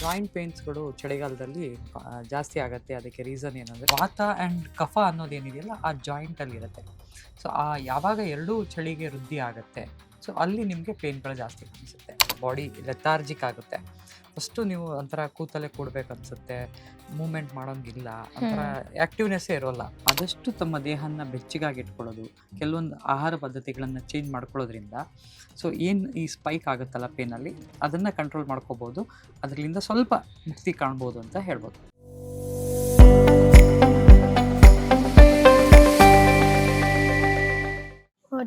Joint ಪೇನ್ಸ್ಗಳು ಚಳಿಗಾಲದಲ್ಲಿ ಜಾಸ್ತಿ ಆಗುತ್ತೆ. ಅದಕ್ಕೆ ರೀಸನ್ ಏನಂದರೆ ವಾತ ಆ್ಯಂಡ್ ಕಫ ಅನ್ನೋದೇನಿದೆಯಲ್ಲ ಆ ಜಾಯಿಂಟಲ್ಲಿ ಇರುತ್ತೆ. ಸೊ ಯಾವಾಗ ಎರಡೂ ಚಳಿಗೆ ವೃದ್ಧಿ ಆಗುತ್ತೆ, ಸೊ ಅಲ್ಲಿ ನಿಮಗೆ ಪೇನ್ಗಳು ಜಾಸ್ತಿ ಕಾಣಿಸುತ್ತೆ. ಬಾಡಿ ಲೆಥಾರ್ಜಿಕ್ ಆಗುತ್ತೆ. ಫಸ್ಟು ನೀವು ಒಂಥರ ಕೂತಲ್ಲೇ ಕೂಡ್ಬೇಕು ಅನಿಸುತ್ತೆ, ಮೂಮೆಂಟ್ ಮಾಡೋಂಗಿಲ್ಲ, ಒಂಥರ ಆ್ಯಕ್ಟಿವ್ನೆಸ್ಸೇ ಇರೋಲ್ಲ. ಆದಷ್ಟು ತಮ್ಮ ದೇಹನ ಬೆಚ್ಚಗಾಗಿ ಇಟ್ಕೊಳ್ಳೋದು, ಕೆಲವೊಂದು ಆಹಾರ ಪದ್ಧತಿಗಳನ್ನು ಚೇಂಜ್ ಮಾಡ್ಕೊಳ್ಳೋದ್ರಿಂದ ಸೊ ಏನು ಈ ಸ್ಪೈಕ್ ಆಗುತ್ತಲ್ಲ ಪೇನಲ್ಲಿ, ಅದನ್ನು ಕಂಟ್ರೋಲ್ ಮಾಡ್ಕೋಬೋದು. ಅದರಿಂದ ಸ್ವಲ್ಪ ಮುಕ್ತಿ ಕಾಣ್ಬೋದು ಅಂತ ಹೇಳ್ಬೋದು.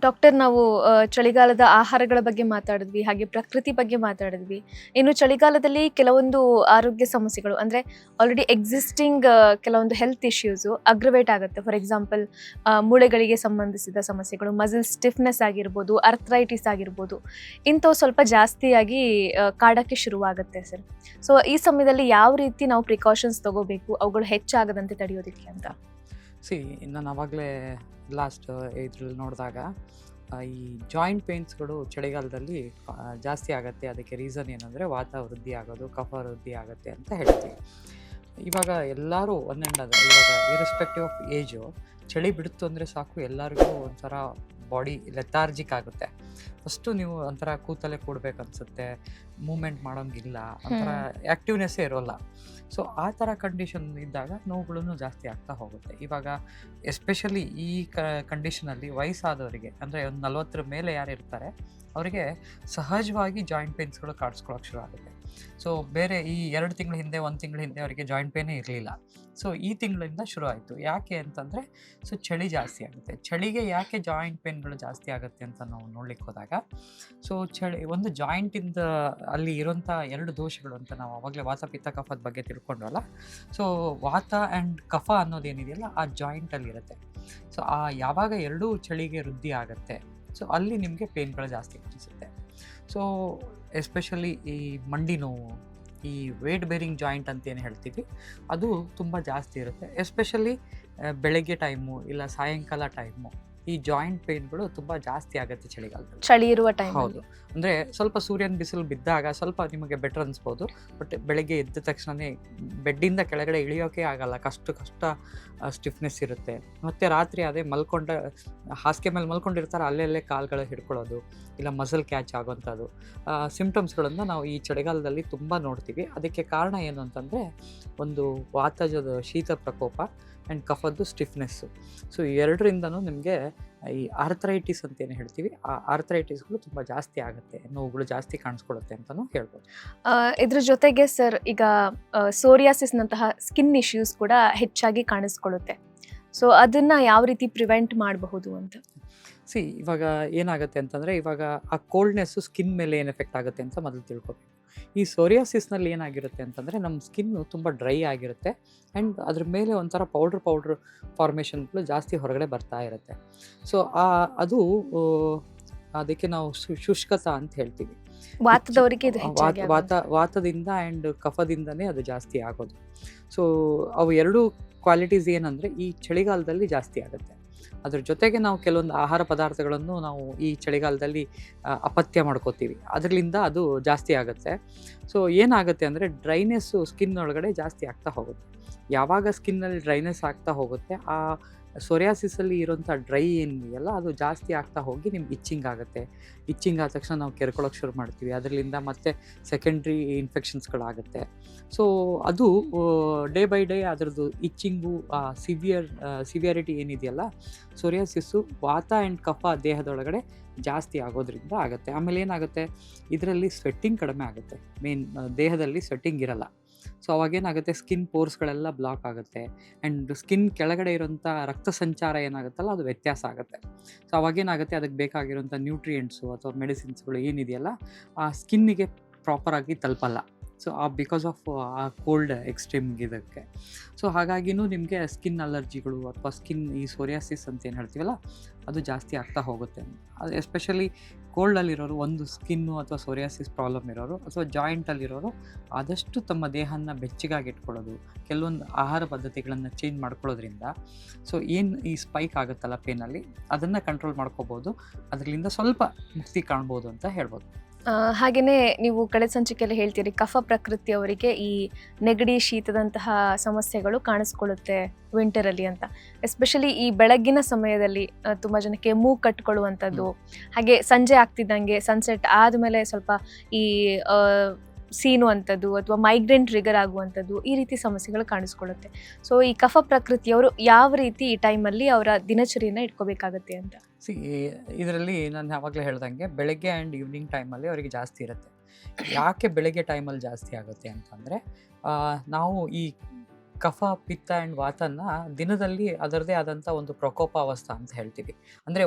ಡಾಕ್ಟರ್, ನಾವು ಚಳಿಗಾಲದ ಆಹಾರಗಳ ಬಗ್ಗೆ ಮಾತಾಡಿದ್ವಿ, ಹಾಗೆ ಪ್ರಕೃತಿ ಬಗ್ಗೆ ಮಾತಾಡಿದ್ವಿ. ಇನ್ನು ಚಳಿಗಾಲದಲ್ಲಿ ಕೆಲವೊಂದು ಆರೋಗ್ಯ ಸಮಸ್ಯೆಗಳು ಅಂದರೆ ಆಲ್ರೆಡಿ ಎಕ್ಸಿಸ್ಟಿಂಗ್ ಕೆಲವೊಂದು ಹೆಲ್ತ್ ಇಶ್ಯೂಸು ಅಗ್ರವೇಟ್ ಆಗುತ್ತೆ. ಫಾರ್ ಎಕ್ಸಾಂಪಲ್ ಮೂಳೆಗಳಿಗೆ ಸಂಬಂಧಿಸಿದ ಸಮಸ್ಯೆಗಳು, ಮಸಲ್ ಸ್ಟಿಫ್ನೆಸ್ ಆಗಿರ್ಬೋದು, ಅರ್ಥ್ರೈಟಿಸ್ ಆಗಿರ್ಬೋದು, ಇಂಥವು ಸ್ವಲ್ಪ ಜಾಸ್ತಿಯಾಗಿ ಕಾಡೋಕ್ಕೆ ಶುರುವಾಗುತ್ತೆ ಸರ್. ಸೊ ಈ ಸಮಯದಲ್ಲಿ ಯಾವ ರೀತಿ ನಾವು ಪ್ರಿಕಾಷನ್ಸ್ ತಗೋಬೇಕು ಅವುಗಳು ಹೆಚ್ಚಾಗದಂತೆ ತಡೆಯೋದಕ್ಕೆ ಅಂತ? ನಾನು ಆವಾಗಲೇ ಲಾಸ್ಟ್ ಇದ್ರಲ್ಲಿ ನೋಡಿದಾಗ ಈ ಜಾಯಿಂಟ್ ಪೇನ್ಸ್ಗಳು ಚಳಿಗಾಲದಲ್ಲಿ ಜಾಸ್ತಿ ಆಗುತ್ತೆ. ಅದಕ್ಕೆ ರೀಸನ್ ಏನಂದರೆ ವಾತ ವೃದ್ಧಿ ಆಗೋದು, ಕಫ ವೃದ್ಧಿ ಆಗುತ್ತೆ ಅಂತ ಹೇಳ್ತೀವಿ. ಇವಾಗ ಎಲ್ಲರೂ ಇವಾಗ ಇರೆಸ್ಪೆಕ್ಟಿವ್ ಆಫ್ ಏಜು, ಚಳಿ ಬಿಡುತ್ತು ಅಂದರೆ ಸಾಕು ಎಲ್ಲರಿಗೂ ಒಂಥರ ಬಾಡಿ ಲೆಥಾರ್ಜಿಕ್ ಆಗುತ್ತೆ. ಫಸ್ಟು ನೀವು ಒಂಥರ ಕೂತಲ್ಲೇ ಕೂಡ್ಬೇಕು ಅನಿಸುತ್ತೆ, ಮೂಮೆಂಟ್ ಮಾಡೋಂಗಿಲ್ಲ, ಒಂಥರ ಆ್ಯಕ್ಟಿವ್ನೆಸ್ಸೇ ಇರೋಲ್ಲ. ಸೊ ಆ ಥರ ಕಂಡೀಷನ್ ಇದ್ದಾಗ ನೋವುಗಳನ್ನು ಜಾಸ್ತಿ ಆಗ್ತಾ ಹೋಗುತ್ತೆ. ಇವಾಗ ಎಸ್ಪೆಷಲಿ ಈ ಕಂಡೀಷನಲ್ಲಿ ವಯಸ್ಸಾದವರಿಗೆ, ಅಂದರೆ ಒಂದು 40 ಮೇಲೆ ಯಾರು ಇರ್ತಾರೆ ಅವರಿಗೆ ಸಹಜವಾಗಿ ಜಾಯಿಂಟ್ ಪೇನ್ಸ್ಗಳು ಕಾಡಿಸ್ಕೊಳ್ಳೋಕೆ ಶುರು ಆಗುತ್ತೆ. ಸೊ ಬೇರೆ ಈ 2 ತಿಂಗಳ ಹಿಂದೆ, 1 ತಿಂಗಳ ಹಿಂದೆ ಅವರಿಗೆ ಜಾಯಿಂಟ್ ಪೇನೇ ಇರಲಿಲ್ಲ. ಸೊ ಈ ತಿಂಗಳಿಂದ ಶುರು ಆಯಿತು. ಯಾಕೆ ಅಂತಂದರೆ ಸೊ ಚಳಿ ಜಾಸ್ತಿ ಆಗುತ್ತೆ. ಚಳಿಗೆ ಯಾಕೆ ಜಾಯಿಂಟ್ ಪೇನ್ಗಳು ಜಾಸ್ತಿ ಆಗುತ್ತೆ ಅಂತ ನಾವು ನೋಡ್ಲಿಕ್ಕೆ ಹೋದಾಗ, ಸೊ ಒಂದು ಜಾಯಿಂಟಿಂದ ಅಲ್ಲಿ ಇರೋಂಥ 2 ದೋಷಗಳು ಅಂತ ನಾವು ಆವಾಗಲೇ ವಾತ ಪಿತ್ತ ಕಫದ ಬಗ್ಗೆ ತಿಳ್ಕೊಂಡ್ವಲ್ಲ. ಸೊ ವಾತ ಆ್ಯಂಡ್ ಕಫ ಅನ್ನೋದೇನಿದೆಯಲ್ಲ ಆ ಜಾಯಿಂಟಲ್ಲಿ ಇರುತ್ತೆ. ಸೊ ಯಾವಾಗ ಎರಡೂ ಚಳಿಗೆ ವೃದ್ಧಿ ಆಗುತ್ತೆ, ಸೊ ಅಲ್ಲಿ ನಿಮಗೆ ಪೇನ್ಗಳು ಜಾಸ್ತಿ ಕಾಣಿಸುತ್ತೆ. ಸೊ ಎಸ್ಪೆಷಲಿ ಈ ಮಂಡಿ ನೋವು, ಈ ವೇಟ್ ಬೇರಿಂಗ್ ಜಾಯಿಂಟ್ ಅಂತ ಏನು ಹೇಳ್ತೀವಿ, ಅದು ತುಂಬ ಜಾಸ್ತಿ ಇರುತ್ತೆ. ಎಸ್ಪೆಷಲಿ ಬೆಳಗ್ಗೆ ಟೈಮು ಇಲ್ಲ ಸಾಯಂಕಾಲ ಟೈಮು ಈ ಜಾಯಿಂಟ್ ಪೇನ್ಗಳು ತುಂಬ ಜಾಸ್ತಿ ಆಗುತ್ತೆ ಚಳಿಗಾಲದಲ್ಲಿ. ಚಳಿ ಇರುವ ಟೈಮ್. ಹೌದು, ಅಂದರೆ ಸ್ವಲ್ಪ ಸೂರ್ಯನ ಬಿಸಿಲು ಬಿದ್ದಾಗ ಸ್ವಲ್ಪ ನಿಮಗೆ ಬೆಟರ್ ಅನಿಸ್ಬೋದು. ಬಟ್ ಬೆಳಗ್ಗೆ ಎದ್ದ ತಕ್ಷಣವೇ ಬೆಡ್ಡಿಂದ ಕೆಳಗಡೆ ಇಳಿಯೋಕೆ ಆಗಲ್ಲ, ಕಷ್ಟ ಸ್ಟಿಫ್ನೆಸ್ ಇರುತ್ತೆ. ಮತ್ತು ರಾತ್ರಿ ಅದೇ ಹಾಸಿಗೆ ಮೇಲೆ ಮಲ್ಕೊಂಡಿರ್ತಾರೆ, ಅಲ್ಲೇ ಕಾಲುಗಳು ಹಿಡ್ಕೊಳ್ಳೋದು ಇಲ್ಲ ಮಸಲ್ ಕ್ಯಾಚ್ ಆಗೋವಂಥದ್ದು ಸಿಂಪ್ಟಮ್ಸ್ಗಳನ್ನು ನಾವು ಈ ಚಳಿಗಾಲದಲ್ಲಿ ತುಂಬ ನೋಡ್ತೀವಿ. ಅದಕ್ಕೆ ಕಾರಣ ಏನು ಅಂತಂದರೆ ಒಂದು ವಾತಜದ ಶೀತ ಪ್ರಕೋಪ ಆ್ಯಂಡ್ ಕಫದ್ದು ಸ್ಟಿಫ್ನೆಸ್ಸು. ಸೊ ಎರಡರಿಂದನೂ ನಿಮಗೆ ಈ ಆರ್ಥ್ರೈಟಿಸ್ ಅಂತೇನು ಹೇಳ್ತೀವಿ, ಆ ಆರ್ಥ್ರೈಟಿಸ್ಗಳು ತುಂಬ ಜಾಸ್ತಿ ಆಗುತ್ತೆ, ನೋವುಗಳು ಜಾಸ್ತಿ ಕಾಣಿಸ್ಕೊಳ್ಳುತ್ತೆ ಅಂತಲೂ ಹೇಳ್ಬೋದು. ಇದ್ರ ಜೊತೆಗೆ ಸರ್, ಈಗ ಸೋರಿಯಾಸಿಸ್ನಂತಹ ಸ್ಕಿನ್ ಇಶ್ಯೂಸ್ ಕೂಡ ಹೆಚ್ಚಾಗಿ ಕಾಣಿಸ್ಕೊಳ್ಳುತ್ತೆ. ಸೊ ಅದನ್ನು ಯಾವ ರೀತಿ ಪ್ರಿವೆಂಟ್ ಮಾಡಬಹುದು ಅಂತ? ಇವಾಗ ಏನಾಗುತ್ತೆ ಅಂತಂದರೆ, ಇವಾಗ ಆ ಕೋಲ್ಡ್ನೆಸ್ಸು ಸ್ಕಿನ್ ಮೇಲೆ ಏನು ಎಫೆಕ್ಟ್ ಆಗುತ್ತೆ ಅಂತ ಮೊದಲು ತಿಳ್ಕೊಬೇಕು. ಈ ಸೋರಿಯಾಸಿಸ್ನಲ್ಲಿ ಏನಾಗಿರುತ್ತೆ ಅಂತಂದರೆ, ನಮ್ಮ ಸ್ಕಿನ್ನು ತುಂಬ ಡ್ರೈ ಆಗಿರುತ್ತೆ ಆ್ಯಂಡ್ ಅದ್ರ ಮೇಲೆ ಒಂಥರ ಪೌಡ್ರ್ ಫಾರ್ಮೇಷನ್ಗಳು ಜಾಸ್ತಿ ಹೊರಗಡೆ ಬರ್ತಾ ಇರುತ್ತೆ. ಸೊ ಅದಕ್ಕೆ ನಾವು ಶುಷ್ಕತಾ ಅಂತ ಹೇಳ್ತೀವಿ. ವಾತದವರಿಗೆ ವಾತದಿಂದ ಆ್ಯಂಡ್ ಕಫದಿಂದನೇ ಅದು ಜಾಸ್ತಿ ಆಗೋದು. ಸೊ ಅವು 2 ಕ್ವಾಲಿಟೀಸ್ ಏನಂದರೆ ಈ ಚಳಿಗಾಲದಲ್ಲಿ ಜಾಸ್ತಿ ಆಗುತ್ತೆ. ಅದ್ರ ಜೊತೆಗೆ ನಾವು ಕೆಲವೊಂದು ಆಹಾರ ಪದಾರ್ಥಗಳನ್ನು ನಾವು ಈ ಚಳಿಗಾಲದಲ್ಲಿ ಅಪಥ್ಯ ಮಾಡ್ಕೋತೀವಿ, ಅದರಿಂದ ಅದು ಜಾಸ್ತಿ ಆಗುತ್ತೆ. ಸೊ ಏನಾಗುತ್ತೆ ಅಂದರೆ ಡ್ರೈನೆಸ್ಸು ಸ್ಕಿನ್ ಒಳಗಡೆ ಜಾಸ್ತಿ ಆಗ್ತಾ ಹೋಗುತ್ತೆ. ಯಾವಾಗ ಸ್ಕಿನ್ನಲ್ಲಿ ಡ್ರೈನೆಸ್ ಆಗ್ತಾ ಹೋಗುತ್ತೆ, ಆ ಸೋರಿಯಾಸಿಸಲ್ಲಿ ಇರೋಂಥ ಡ್ರೈ ಏನಿದೆಯಲ್ಲ ಅದು ಜಾಸ್ತಿ ಆಗ್ತಾ ಹೋಗಿ ನಿಮ್ಗೆ ಇಚ್ಚಿಂಗ್ ಆಗುತ್ತೆ. ಇಚ್ಚಿಂಗ್ ಆದ ತಕ್ಷಣ ನಾವು ಕೆರ್ಕೊಳ್ಳೋಕೆ ಶುರು ಮಾಡ್ತೀವಿ, ಅದರಿಂದ ಮತ್ತೆ ಸೆಕೆಂಡ್ರಿ ಇನ್ಫೆಕ್ಷನ್ಸ್ಗಳಾಗುತ್ತೆ. ಸೊ ಅದು ಡೇ ಬೈ ಡೇ ಅದರದ್ದು ಇಚ್ಚಿಂಗು ಸಿವಿಯಾರಿಟಿ ಏನಿದೆಯಲ್ಲ, ಸೋರಿಯಾಸಿಸ್ಸು ವಾತ ಆ್ಯಂಡ್ ಕಫ ದೇಹದೊಳಗಡೆ ಜಾಸ್ತಿ ಆಗೋದ್ರಿಂದ ಆಗುತ್ತೆ. ಆಮೇಲೆ ಏನಾಗುತ್ತೆ, ಇದರಲ್ಲಿ ಸ್ವೆಟ್ಟಿಂಗ್ ಕಡಿಮೆ ಆಗುತ್ತೆ. ದೇಹದಲ್ಲಿ ಸ್ವೆಟ್ಟಿಂಗ್ ಇರಲ್ಲ. ಸೊ ಅವಾಗೇನಾಗುತ್ತೆ, ಸ್ಕಿನ್ ಪೋರ್ಸ್ಗಳೆಲ್ಲ ಬ್ಲಾಕ್ ಆಗುತ್ತೆ ಆ್ಯಂಡ್ ಸ್ಕಿನ್ ಕೆಳಗಡೆ ಇರೋಂಥ ರಕ್ತ ಸಂಚಾರ ಏನಾಗುತ್ತಲ್ಲ ಅದು ವ್ಯತ್ಯಾಸ ಆಗುತ್ತೆ. ಸೊ ಅವಾಗೇನಾಗುತ್ತೆ, ಅದಕ್ಕೆ ಬೇಕಾಗಿರೋಂಥ ನ್ಯೂಟ್ರಿಯೆಂಟ್ಸು ಅಥವಾ ಮೆಡಿಸಿನ್ಸ್ಗಳು ಏನಿದೆಯಲ್ಲ ಆ ಸ್ಕಿನ್ನಿಗೆ ಪ್ರಾಪರಾಗಿ ತಲುಪಲ್ಲ. ಸೊ ಬಿಕಾಸ್ ಆಫ್ ಆ ಕೋಲ್ಡ್ ಎಕ್ಸ್ಟ್ರೀಮ್ ಇದಕ್ಕೆ. ಸೊ ಹಾಗಾಗಿನೂ ನಿಮಗೆ ಸ್ಕಿನ್ ಅಲರ್ಜಿಗಳು ಅಥವಾ ಈ ಸೋರಿಯಾಸಿಸ್ ಅಂತ ಏನು ಹೇಳ್ತೀವಲ್ಲ ಅದು ಜಾಸ್ತಿ ಆಗ್ತಾ ಹೋಗುತ್ತೆ. ಅದು ಎಸ್ಪೆಷಲಿ ಕೋಲ್ಡಲ್ಲಿರೋರು, ಒಂದು ಸ್ಕಿನ್ನು ಅಥವಾ ಸೋರಿಯಾಸಿಸ್ ಪ್ರಾಬ್ಲಮ್ ಇರೋರು ಅಥವಾ ಜಾಯಿಂಟಲ್ಲಿರೋರು ಆದಷ್ಟು ತಮ್ಮ ದೇಹನ ಬೆಚ್ಚಗಾಗಿ ಇಟ್ಕೊಳ್ಳೋದು, ಕೆಲವೊಂದು ಆಹಾರ ಪದ್ಧತಿಗಳನ್ನು ಚೇಂಜ್ ಮಾಡ್ಕೊಳ್ಳೋದ್ರಿಂದ ಸೊ ಏನು ಈ ಸ್ಪೈಕ್ ಆಗುತ್ತಲ್ಲ ಪೇನಲ್ಲಿ, ಅದನ್ನು ಕಂಟ್ರೋಲ್ ಮಾಡ್ಕೋಬೋದು. ಅದರಿಂದ ಸ್ವಲ್ಪ ಮುಕ್ತಿ ಕಾಣ್ಬೋದು ಅಂತ ಹೇಳ್ಬೋದು. ಹಾಗೆಯೇ ನೀವು ಕಳೆದ ಸಂಚಿಕೆಯಲ್ಲಿ ಹೇಳ್ತೀರಿ ಕಫ ಪ್ರಕೃತಿಯವರಿಗೆ ಈ ನೆಗಡಿ ಶೀತದಂತಹ ಸಮಸ್ಯೆಗಳು ಕಾಣಿಸ್ಕೊಳ್ಳುತ್ತೆ ವಿಂಟರಲ್ಲಿ ಅಂತ. ಎಸ್ಪೆಷಲಿ ಈ ಬೆಳಗ್ಗಿನ ಸಮಯದಲ್ಲಿ ತುಂಬ ಜನಕ್ಕೆ ಮೂಗು ಕಟ್ಕೊಳ್ಳುವಂಥದ್ದು, ಹಾಗೆ ಸಂಜೆ ಆಗ್ತಿದ್ದಂಗೆ ಸನ್ಸೆಟ್ ಆದಮೇಲೆ ಸ್ವಲ್ಪ ಈ ಸೀನುವಂಥದ್ದು ಅಥವಾ ಮೈಗ್ರೇನ್ ಟ್ರಿಗರ್ ಆಗುವಂಥದ್ದು, ಈ ರೀತಿ ಸಮಸ್ಯೆಗಳು ಕಾಣಿಸ್ಕೊಳ್ಳುತ್ತೆ. ಸೊ ಈ ಕಫ ಪ್ರಕೃತಿಯವರು ಯಾವ ರೀತಿ ಈ ಟೈಮಲ್ಲಿ ಅವರ ದಿನಚರಿಯನ್ನು ಇಟ್ಕೋಬೇಕಾಗತ್ತೆ ಅಂತ? ಇದರಲ್ಲಿ ನಾನು ಯಾವಾಗಲೇ ಹೇಳ್ದಂಗೆ ಬೆಳಗ್ಗೆ ಆ್ಯಂಡ್ ಈವ್ನಿಂಗ್ ಟೈಮಲ್ಲಿ ಅವರಿಗೆ ಜಾಸ್ತಿ ಇರುತ್ತೆ. ಯಾಕೆ ಬೆಳಗ್ಗೆ ಟೈಮಲ್ಲಿ ಜಾಸ್ತಿ ಆಗುತ್ತೆ ಅಂತಂದರೆ, ನಾವು ಈ ಕಫ ಪಿತ್ತ ಆ್ಯಂಡ್ ವಾತನ ದಿನದಲ್ಲಿ ಅದರದೇ ಆದಂಥ ಒಂದು ಪ್ರಕೋಪಾವಸ್ಥೆ ಅಂತ ಹೇಳ್ತೀವಿ. ಅಂದರೆ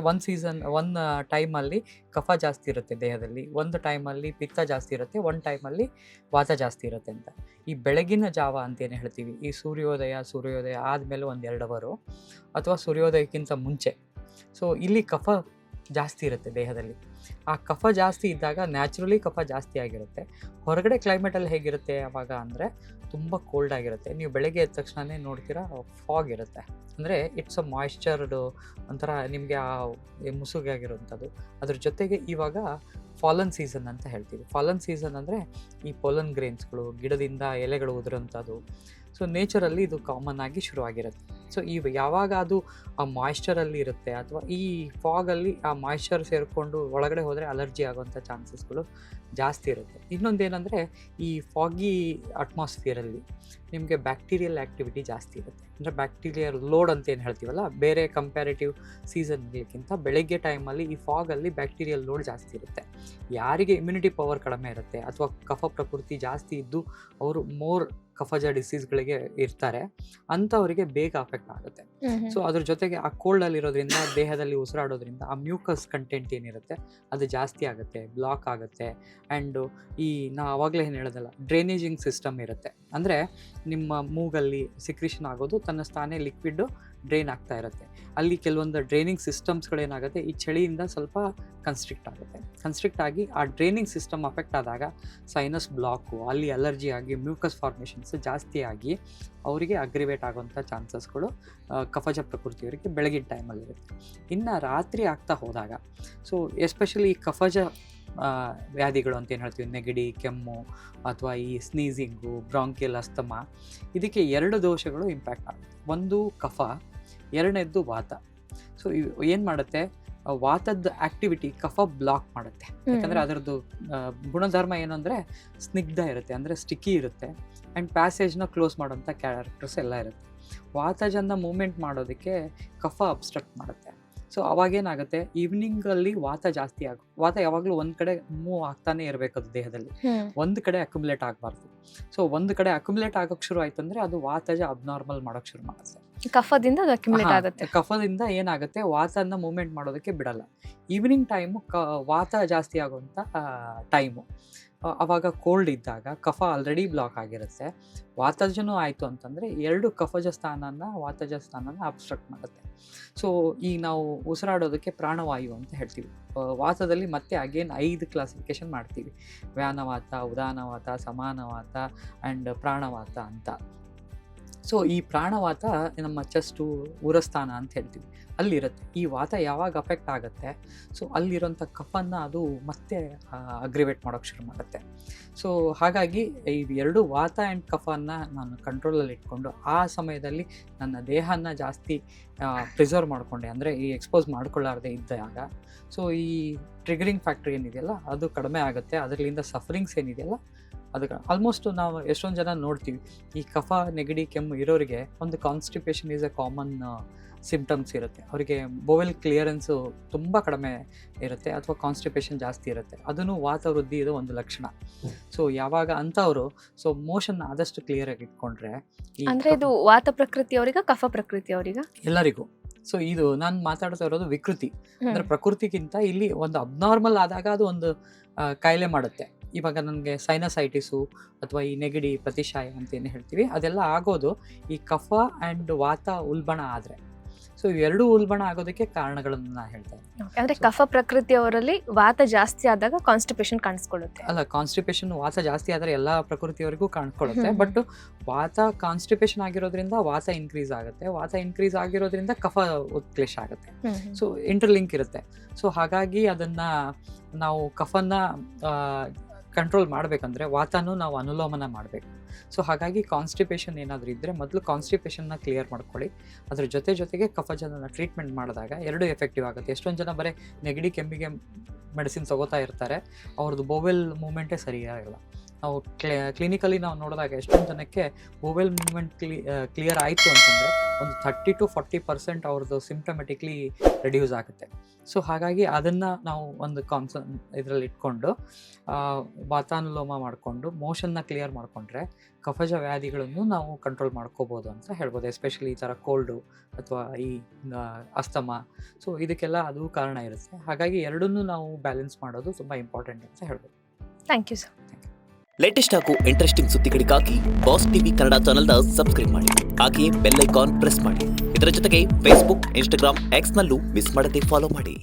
ಒಂದು ಟೈಮಲ್ಲಿ ಕಫ ಜಾಸ್ತಿ ಇರುತ್ತೆ ದೇಹದಲ್ಲಿ, ಒಂದು ಟೈಮಲ್ಲಿ ಪಿತ್ತ ಜಾಸ್ತಿ ಇರುತ್ತೆ, ಒಂದು ಟೈಮಲ್ಲಿ ವಾತ ಜಾಸ್ತಿ ಇರುತ್ತೆ ಅಂತ. ಈ ಬೆಳಗಿನ ಜಾವ ಅಂತೇನು ಹೇಳ್ತೀವಿ, ಈ ಸೂರ್ಯೋದಯ ಆದಮೇಲೆ 1-2 ಅವರು ಅಥವಾ ಸೂರ್ಯೋದಯಕ್ಕಿಂತ ಮುಂಚೆ, ಸೊ ಇಲ್ಲಿ ಕಫ ಜಾಸ್ತಿ ಇರುತ್ತೆ ದೇಹದಲ್ಲಿ. ಆ ಕಫ ಜಾಸ್ತಿ ಇದ್ದಾಗ ನ್ಯಾಚುರಲಿ ಕಫ ಜಾಸ್ತಿ ಆಗಿರುತ್ತೆ. ಹೊರಗಡೆ ಕ್ಲೈಮೇಟಲ್ಲಿ ಹೇಗಿರುತ್ತೆ ಅವಾಗ ಅಂದರೆ ತುಂಬ ಕೋಲ್ಡ್ ಆಗಿರುತ್ತೆ. ನೀವು ಬೆಳಗ್ಗೆ ಎದ್ದ ತಕ್ಷಣವೇ ನೋಡ್ತೀರಾ ಫಾಗ್ ಇರುತ್ತೆ. ಅಂದರೆ ಇಟ್ಸ್ ಅ ಮಾಯಿಶ್ಚರ್ಡ್ ಒಂಥರ ನಿಮಗೆ ಆ ಮುಸುಗಾಗಿರೋಂಥದ್ದು. ಅದ್ರ ಜೊತೆಗೆ ಇವಾಗ ಫಾಲನ್ ಸೀಸನ್ ಅಂತ ಹೇಳ್ತೀವಿ. ಫಾಲನ್ ಸೀಸನ್ ಅಂದರೆ ಈ ಪೊಲನ್ ಗ್ರೇನ್ಸ್ಗಳು, ಗಿಡದಿಂದ ಎಲೆಗಳು ಉದುರೋಂಥದ್ದು. ಸೊ ನೇಚರಲ್ಲಿ ಇದು ಕಾಮನ್ ಆಗಿ ಶುರುವಾಗಿರುತ್ತೆ. ಸೊ ಯಾವಾಗ ಅದು ಆ ಮಾಯಿಶ್ಚರಲ್ಲಿ ಇರುತ್ತೆ ಅಥವಾ ಈ ಫಾಗಲ್ಲಿ ಆ ಮಾಯಿಶ್ಚರ್ ಸೇರಿಕೊಂಡು ಒಳಗಡೆ ಹೋದರೆ ಅಲರ್ಜಿ ಆಗೋವಂಥ ಚಾನ್ಸಸ್ಗಳು ಜಾಸ್ತಿ ಇರುತ್ತೆ. ಇನ್ನೊಂದೇನೆಂದರೆ ಈ ಫಾಗಿ ಅಟ್ಮಾಸ್ಫಿಯರಲ್ಲಿ ನಿಮಗೆ ಬ್ಯಾಕ್ಟೀರಿಯಲ್ ಆ್ಯಕ್ಟಿವಿಟಿ ಜಾಸ್ತಿ ಇರುತ್ತೆ. ಅಂದರೆ ಬ್ಯಾಕ್ಟೀರಿಯಲ್ ಲೋಡ್ ಅಂತ ಏನು ಹೇಳ್ತೀವಲ್ಲ, ಬೇರೆ ಕಂಪ್ಯಾರಿಟಿವ್ ಸೀಸನ್ಗಿಂತ ಬೆಳಗ್ಗೆ ಟೈಮಲ್ಲಿ ಈ ಫಾಗಲ್ಲಿ ಬ್ಯಾಕ್ಟೀರಿಯಲ್ ಲೋಡ್ ಜಾಸ್ತಿ ಇರುತ್ತೆ. ಯಾರಿಗೆ ಇಮ್ಯುನಿಟಿ ಪವರ್ ಕಡಿಮೆ ಇರುತ್ತೆ ಅಥವಾ ಕಫ ಪ್ರಕೃತಿ ಜಾಸ್ತಿ ಇದ್ದು ಅವರು ಮೋರ್ ಕಫಜ ಡಿಸೀಸ್ಗಳಿಗೆ ಇರ್ತಾರೆ, ಅಂಥವರಿಗೆ ಬೇಗ ಅಫೆಕ್ಟ್ ಆಗುತ್ತೆ. ಸೊ ಅದ್ರ ಜೊತೆಗೆ ಆ ಕೋಲ್ಡಲ್ಲಿ ಇರೋದ್ರಿಂದ ದೇಹದಲ್ಲಿ ಉಸಿರಾಡೋದ್ರಿಂದ ಆ ಮ್ಯೂಕಸ್ ಕಂಟೆಂಟ್ ಏನಿರುತ್ತೆ ಅದು ಜಾಸ್ತಿ ಆಗುತ್ತೆ, ಬ್ಲಾಕ್ ಆಗುತ್ತೆ. ಆ್ಯಂಡ್ ನಾ ಆವಾಗಲೇ ಏನು ಹೇಳೋದಲ್ಲ, ಡ್ರೈನೇಜಿಂಗ್ ಸಿಸ್ಟಮ್ ಇರುತ್ತೆ. ಅಂದರೆ ನಿಮ್ಮ ಮೂಗಲ್ಲಿ ಸಿಕ್ರಿಷನ್ ಆಗೋದು ತನ್ನ ಸ್ಥಾನೇ ಲಿಕ್ವಿಡ್ ಡ್ರೈನ್ ಆಗ್ತಾ ಇರುತ್ತೆ. ಅಲ್ಲಿ ಕೆಲವೊಂದು ಡ್ರೈನಿಂಗ್ ಸಿಸ್ಟಮ್ಸ್ಗಳೇನಾಗುತ್ತೆ ಈ ಚಳಿಯಿಂದ ಸ್ವಲ್ಪ ಕನ್ಸ್ಟ್ರಿಕ್ಟ್ ಆಗಿ ಆ ಡ್ರೈನಿಂಗ್ ಸಿಸ್ಟಮ್ ಅಫೆಕ್ಟ್ ಆದಾಗ ಸೈನಸ್ ಬ್ಲಾಕು, ಅಲ್ಲಿ ಅಲರ್ಜಿ ಆಗಿ ಮ್ಯೂಕಸ್ ಫಾರ್ಮೇಷನ್ಸ್ ಜಾಸ್ತಿ ಆಗಿ ಅವರಿಗೆ ಅಗ್ರಿವೇಟ್ ಆಗೋಂಥ ಚಾನ್ಸಸ್ಗಳು ಕಫಜ ಪ್ರಕೃತಿಯವರಿಗೆ ಬೆಳಗಿನ ಟೈಮಲ್ಲಿರುತ್ತೆ. ಇನ್ನು ರಾತ್ರಿ ಆಗ್ತಾ ಹೋದಾಗ, ಸೊ ಎಸ್ಪೆಷಲಿ ಕಫಜ ವ್ಯಾಧಿಗಳು ಅಂತ ಏನು ಹೇಳ್ತೀವಿ, ನೆಗಡಿ, ಕೆಮ್ಮು ಅಥವಾ ಈ ಸ್ನೀಸಿಂಗು, ಬ್ರಾಂಕಿಯಲ್ ಅಸ್ತಮ, ಇದಕ್ಕೆ 2 ದೋಷಗಳು ಇಂಪ್ಯಾಕ್ಟ್ ಆಗುತ್ತೆ. ಒಂದು ಕಫ, ಎರಡನೇದ್ದು ವಾತ. ಸೊ ಏನು ಮಾಡುತ್ತೆ, ವಾತದ ಆಕ್ಟಿವಿಟಿ ಕಫ ಬ್ಲಾಕ್ ಮಾಡುತ್ತೆ. ಯಾಕಂದರೆ ಅದರದ್ದು ಗುಣಧರ್ಮ ಏನು ಅಂದರೆ ಸ್ನಿಗ್ಧ ಇರುತ್ತೆ, ಅಂದರೆ ಸ್ಟಿಕ್ಕಿ ಇರುತ್ತೆ, ಆ್ಯಂಡ್ ಪ್ಯಾಸೇಜ್ನ ಕ್ಲೋಸ್ ಮಾಡೋಂಥ ಕ್ಯಾರೆಕ್ಟರ್ಸ್ ಎಲ್ಲ ಇರುತ್ತೆ. ವಾತಜನ ಮೂವ್ಮೆಂಟ್ ಮಾಡೋದಕ್ಕೆ ಕಫ ಅಬ್ಸ್ಟ್ರಕ್ಟ್ ಮಾಡುತ್ತೆ. ಸೊ ಅವಾಗೇನಾಗುತ್ತೆ, ಈವ್ನಿಂಗಲ್ಲಿ ವಾತ ಜಾಸ್ತಿ ವಾತ ಯಾವಾಗಲೂ ಒಂದು ಕಡೆ ಮೂವ್ ಆಗ್ತಾನೆ ಇರಬೇಕು ಅದು ದೇಹದಲ್ಲಿ, ಒಂದು ಕಡೆ ಅಕ್ಯುಮುಲೇಟ್ ಆಗಬಾರ್ದು. ಸೊ ಒಂದು ಕಡೆ ಅಕ್ಯುಮುಲೇಟ್ ಆಗೋಕ್ಕೆ ಶುರು ಆಯ್ತು ಅಂದರೆ ಅದು ವಾತಜ ಅಬ್ನಾರ್ಮಲ್ ಮಾಡೋಕ್ಕೆ ಶುರು ಮಾಡುತ್ತೆ. ಕಫದಿಂದ ಅದು ಅಕ್ಯುಮುಲೇಟ್ ಆಗುತ್ತೆ. ಕಫದಿಂದ ಏನಾಗುತ್ತೆ, ವಾತನ ಮೂವ್ಮೆಂಟ್ ಮಾಡೋದಕ್ಕೆ ಬಿಡಲ್ಲ. ಈವ್ನಿಂಗ್ ಟೈಮು ವಾತ ಜಾಸ್ತಿ ಆಗುವಂಥ ಟೈಮು. ಆವಾಗ ಕೋಲ್ಡ್ ಇದ್ದಾಗ ಕಫ ಆಲ್ರೆಡಿ ಬ್ಲಾಕ್ ಆಗಿರುತ್ತೆ, ವಾತಜನೂ ಆಯಿತು ಅಂತಂದರೆ 2 ಕಫಜ ವಾತಜ ಸ್ಥಾನನ ಅಬ್ಸ್ಟ್ರಕ್ಟ್ ಮಾಡುತ್ತೆ. ಸೊ ಈಗ ನಾವು ಉಸಿರಾಡೋದಕ್ಕೆ ಪ್ರಾಣವಾಯು ಅಂತ ಹೇಳ್ತೀವಿ. ವಾತದಲ್ಲಿ ಮತ್ತೆ ಅಗೇನ್ 5 ಕ್ಲಾಸಿಫಿಕೇಶನ್ ಮಾಡ್ತೀವಿ: ವ್ಯಾನವಾತ, ಉದಾನವಾತ, ಸಮಾನವಾತ ಆ್ಯಂಡ್ ಪ್ರಾಣವಾತ ಅಂತ. ಸೊ ಈ ಪ್ರಾಣವಾತ ನಮ್ಮ ಚೆಸ್ಟು, ಉರಸ್ಥಾನ ಅಂತ ಹೇಳ್ತೀವಿ, ಅಲ್ಲಿರುತ್ತೆ. ಈ ವಾತ ಯಾವಾಗ ಅಫೆಕ್ಟ್ ಆಗುತ್ತೆ, ಸೊ ಅಲ್ಲಿರೋಂಥ ಕಫನ್ನು ಅದು ಮತ್ತೆ ಅಗ್ರಿವೇಟ್ ಮಾಡೋಕ್ಕೆ ಶುರು ಮಾಡುತ್ತೆ. ಸೊ ಹಾಗಾಗಿ ಈ 2 ವಾತ ಆ್ಯಂಡ್ ಕಫನ್ನು ನಾನು ಕಂಟ್ರೋಲಲ್ಲಿ ಇಟ್ಕೊಂಡು ಆ ಸಮಯದಲ್ಲಿ ನನ್ನ ದೇಹನ ಜಾಸ್ತಿ ಪ್ರಿಸರ್ವ್ ಮಾಡಿಕೊಂಡೆ, ಅಂದರೆ ಈ ಎಕ್ಸ್ಪೋಸ್ ಮಾಡ್ಕೊಳ್ಳಾರ್ದೆ ಇದ್ದಾಗ, ಸೊ ಈ ಟ್ರಿಗರಿಂಗ್ ಫ್ಯಾಕ್ಟ್ರಿ ಏನಿದೆಯಲ್ಲ ಅದು ಕಡಿಮೆ ಆಗುತ್ತೆ. ಅದರಿಂದ ಸಫರಿಂಗ್ಸ್ ಏನಿದೆಯಲ್ಲ ಅದಕ್ಕೆ ಆಲ್ಮೋಸ್ಟ್ ನಾವು ಎಷ್ಟೊಂದು ಜನ ನೋಡ್ತೀವಿ, ಈ ಕಫ, ನೆಗಡಿ, ಕೆಮ್ಮು ಇರೋರಿಗೆ ಒಂದು constipation is A common symptoms ಇರುತ್ತೆ. ಅವರಿಗೆ ಬೋವೆಲ್ ಕ್ಲಿಯರೆನ್ಸು ತುಂಬ ಕಡಿಮೆ ಇರುತ್ತೆ ಅಥವಾ ಕಾನ್ಸ್ಟಿಪೇಷನ್ ಜಾಸ್ತಿ ಇರುತ್ತೆ. ಅದನ್ನು ವಾತ ವೃದ್ಧಿ ಇದು ಒಂದು ಲಕ್ಷಣ. ಸೊ ಯಾವಾಗ ಅಂಥವರು ಸೊ ಮೋಷನ್ ಆದಷ್ಟು ಕ್ಲಿಯರಾಗಿ ಇಟ್ಕೊಂಡ್ರೆ, ಅಂದರೆ ಇದು ವಾತ ಪ್ರಕೃತಿಯವರಿಗ ಕಫ ಪ್ರಕೃತಿಯವರಿಗ ಎಲ್ಲರಿಗೂ. ಸೊ ಇದು ನಾನು ಮಾತಾಡ್ತಾ ಇರೋದು ವಿಕೃತಿ, ಅಂದರೆ ಪ್ರಕೃತಿಗಿಂತ ಇಲ್ಲಿ ಒಂದು ಅಬ್ನಾರ್ಮಲ್ ಆದಾಗ ಅದು ಒಂದು ಕಾಯಿಲೆ ಮಾಡುತ್ತೆ. ಇವಾಗ ನನಗೆ ಸೈನಸೈಟಿಸು ಅಥವಾ ಈ ನೆಗಡಿ, ಪ್ರತಿಶಾಯ ಅಂತ ಏನು ಹೇಳ್ತೀವಿ, ಅದೆಲ್ಲ ಆಗೋದು ಈ ಕಫ ಆ್ಯಂಡ್ ವಾತ ಉಲ್ಬಣ ಆದರೆ. ಸೊ ಇವೆರಡೂ ಉಲ್ಬಣ ಆಗೋದಕ್ಕೆ ಕಾರಣಗಳನ್ನು ನಾನು ಹೇಳ್ತಾ ಇದ್ದೀನಿ. ಅಂದ್ರೆ ಕಫ ಪ್ರಕೃತಿಯವರಲ್ಲಿ ವಾತ ಜಾಸ್ತಿ ಆದಾಗ ಕಾನ್ಸ್ಟಿಪೇಷನ್ ಕಾಣಿಸ್ಕೊಳ್ಳುತ್ತೆ. ಅಲ್ಲ, ಕಾನ್ಸ್ಟಿಪೇಷನ್ ವಾತ ಜಾಸ್ತಿ ಆದರೆ ಎಲ್ಲ ಪ್ರಕೃತಿಯವರಿಗೂ ಕಾಣಿಸ್ಕೊಳ್ಳುತ್ತೆ. ಹ್ಮ್. ಬಟ್ ವಾತ ಕಾನ್ಸ್ಟಿಪೇಷನ್ ಆಗಿರೋದ್ರಿಂದ ವಾತ ಇನ್ಕ್ರೀಸ್ ಆಗುತ್ತೆ, ವಾತ ಇನ್ಕ್ರೀಸ್ ಆಗಿರೋದ್ರಿಂದ ಕಫ ಉತ್ಕ್ಲೇಶ ಆಗುತ್ತೆ. ಸೊ ಇಂಟರ್ಲಿಂಕ್ ಇರುತ್ತೆ. ಸೊ ಹಾಗಾಗಿ ಅದನ್ನ ನಾವು ಕಫನ ಕಂಟ್ರೋಲ್ ಮಾಡಬೇಕಂದ್ರೆ ವಾತನೂ ನಾವು ಅನುಲೋಮನ ಮಾಡಬೇಕು. ಸೊ ಹಾಗಾಗಿ ಕಾನ್ಸ್ಟಿಪೇಷನ್ ಏನಾದರೂ ಇದ್ದರೆ ಮೊದಲು ಕಾನ್ಸ್ಟಿಪೇಷನ್ನ ಕ್ಲಿಯರ್ ಮಾಡ್ಕೊಳ್ಳಿ. ಅದ್ರ ಜೊತೆಗೆ ಕಫಜನ ಟ್ರೀಟ್ಮೆಂಟ್ ಮಾಡಿದಾಗ ಎರಡೂ ಎಫೆಕ್ಟಿವ್ ಆಗುತ್ತೆ. ಎಷ್ಟೊಂದು ಜನ ಬರೀ ನೆಗಡಿ ಕೆಮ್ಮಿಗೆ ಮೆಡಿಸಿನ್ ತಗೋತಾ ಇರ್ತಾರೆ, ಅವ್ರದ್ದು ಬೋವೆಲ್ ಮೂಮೆಂಟೇ ಸರಿಯಾಗಿಲ್ಲ. ನಾವು ಕ್ಲಿನಿಕಲಿ ನಾವು ನೋಡಿದಾಗ ಎಷ್ಟೊಂದು ಜನಕ್ಕೆ ಬೋವೆಲ್ ಮೂಮೆಂಟ್ ಕ್ಲಿಯರ್ ಆಯಿತು ಅಂತಂದರೆ ಒಂದು 30 to 40% ಅವ್ರದ್ದು ಸಿಂಪ್ಟಮೆಟಿಕ್ಲಿ ರೆಡ್ಯೂಸ್ ಆಗುತ್ತೆ. ಸೊ ಹಾಗಾಗಿ ಅದನ್ನು ನಾವು ಒಂದು ಇದರಲ್ಲಿ ಇಟ್ಕೊಂಡು ವಾತಾನುಲೋಮ ಮಾಡಿಕೊಂಡು ಮೋಷನ್ನ ಕ್ಲಿಯರ್ ಮಾಡಿಕೊಂಡ್ರೆ ಕಫಜ ವ್ಯಾಧಿಗಳನ್ನು ನಾವು ಕಂಟ್ರೋಲ್ ಮಾಡ್ಕೋಬೋದು ಅಂತ ಹೇಳ್ಬೋದು. ಎಸ್ಪೆಷಲಿ ಈ ಥರ ಕೋಲ್ಡು ಅಥವಾ ಈ ಅಸ್ತಮ, ಸೊ ಇದಕ್ಕೆಲ್ಲ ಅದು ಕಾರಣ ಇರುತ್ತೆ. ಹಾಗಾಗಿ ಎರಡನ್ನೂ ನಾವು ಬ್ಯಾಲೆನ್ಸ್ ಮಾಡೋದು ತುಂಬ ಇಂಪಾರ್ಟೆಂಟ್ ಅಂತ ಹೇಳ್ಬೋದು. Thank you sir. ಲೇಟೆಸ್ಟ್ ಹಾಗೂ ಇಂಟ್ರೆಸ್ಟಿಂಗ್ ಸುದ್ದಿಗಳಿಗಾಗಿ ಬಾಸ್ ಟಿವಿ ಕನ್ನಡ ಚಾನೆಲ್ನ ಸಬ್ಸ್ಕ್ರೈಬ್ ಮಾಡಿ. ಹಾಗೆಯೇ ಬೆಲ್ ಐಕಾನ್ ಪ್ರೆಸ್ ಮಾಡಿ. ಇದರ ಜೊತೆಗೆ ಫೇಸ್ಬುಕ್, ಇನ್ಸ್ಟಾಗ್ರಾಮ್, ಎಕ್ಸ್ನಲ್ಲೂ ಮಿಸ್ ಮಾಡದೆ ಫಾಲೋ ಮಾಡಿ.